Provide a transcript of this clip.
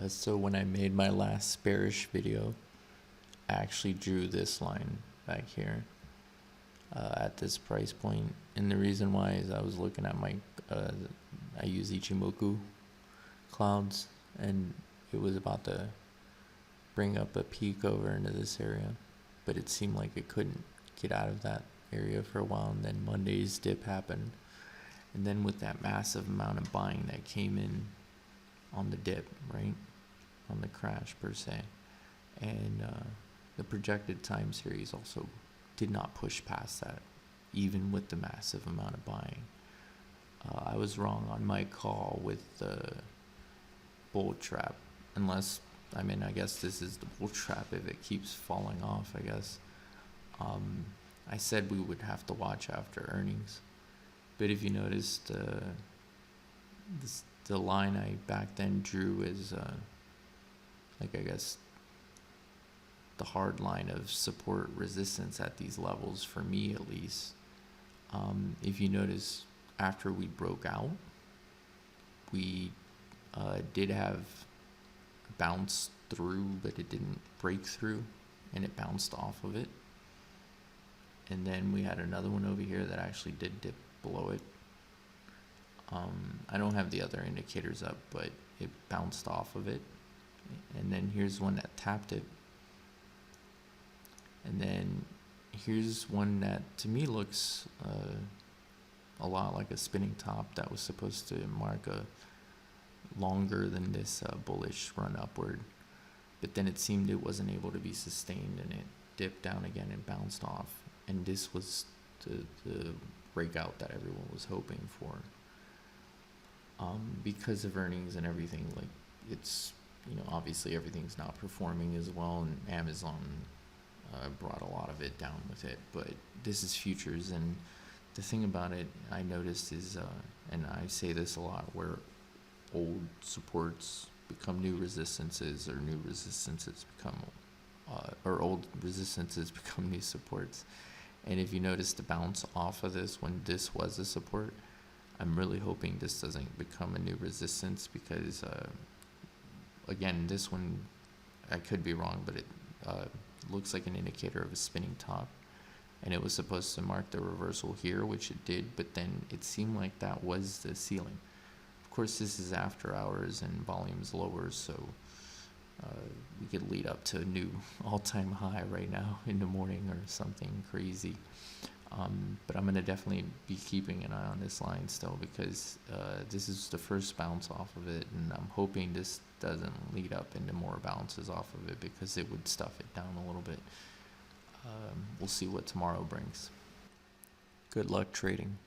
So when I made my last bearish video, I actually drew this line back here at this price point. And the reason why is I was looking at I use Ichimoku clouds, and it was about to bring up a peak over into this area, but it seemed like it couldn't get out of that area for a while, and then Monday's dip happened. And then with that massive amount of buying that came in on the dip, right, on the crash per se, and the projected time series also did not push past that, even with the massive amount of buying. I was wrong on my call with the bull trap, unless, I mean, I guess this is the bull trap if it keeps falling off, I guess. I said we would have to watch after earnings, but if you noticed, the line I back then drew is like, I guess, the hard line of support resistance at these levels, for me at least. If you notice, after we broke out, we did have bounce through, but it didn't break through, and it bounced off of it. And then we had another one over here that actually did dip below it. I don't have the other indicators up, but it bounced off of it. And then here's one that tapped it. And then here's one that to me looks a lot like a spinning top that was supposed to mark a longer than this bullish run upward. But then it seemed it wasn't able to be sustained, and it dipped down again and bounced off. And this was the breakout that everyone was hoping for. Because of earnings and everything, like, it's, obviously everything's not performing as well, and Amazon brought a lot of it down with it. But this is futures, and the thing about it I noticed is, and I say this a lot, where old supports become new resistances, or new resistances become, or old resistances become new supports. And if you notice the bounce off of this when this was a support, I'm really hoping this doesn't become a new resistance, because again, this one, I could be wrong, but it looks like an indicator of a spinning top, and it was supposed to mark the reversal here, which it did, but then it seemed like that was the ceiling. Of course, this is after hours and volume's lower, so we could lead up to a new all-time high right now in the morning or something crazy. But I'm going to definitely be keeping an eye on this line still, because this is the first bounce off of it, and I'm hoping this doesn't lead up into more bounces off of it, because it would stuff it down a little bit. We'll see what tomorrow brings. Good luck trading.